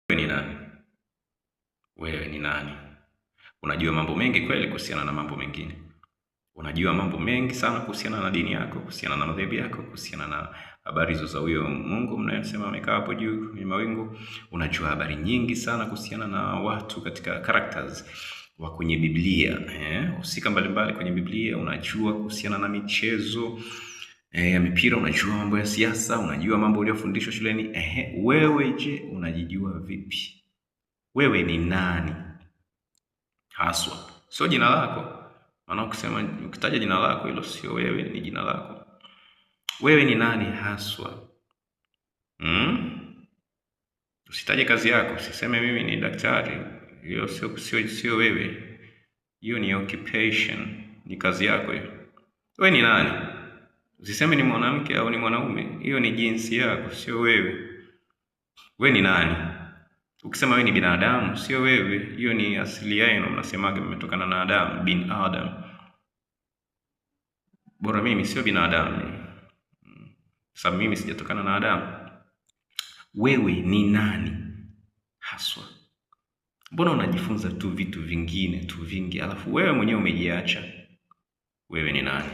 Wewe ni nani? Wewe ni nani? Unajua mambo mengi kweli kuhusiana na mambo mengine. Unajua mambo mengi sana kuhusiana na dini yako, kuhusiana na madhehebu yako, kuhusiana na habari hizo za huyo Mungu mnayesema amekaa hapo juu kwenye mawingu. Unajua habari nyingi sana kuhusiana na watu katika characters wa kwenye Biblia, husika mbalimbali kwenye Biblia. Unajua kuhusiana na michezo ya mipira, unajua mambo ya siasa, unajua mambo uliyofundishwa shuleni. Wewe je, unajijua vipi? Wewe ni nani haswa? Sio jina lako, maana ukitaja jina lako hilo sio wewe, ni jina lako. Wewe ni nani haswa? Usitaje kazi yako, usiseme mimi ni daktari. Hiyo sio wewe, hiyo ni occupation, ni kazi yako hiyo. Wewe ni nani? Usiseme ni mwanamke au ni mwanaume, hiyo ni jinsi yako, sio wewe. Wewe ni nani? Ukisema wewe ni binadamu, sio wewe, hiyo ni asili yenu, mnasemaga mmetokana na Adam, bin Adam. Bora mimi sio binadamu, sababu mimi sijatokana na Adam. Wewe ni nani haswa? Mbona unajifunza tu vitu vingine tu vingi, alafu wewe mwenyewe umejiacha? Wewe ni nani?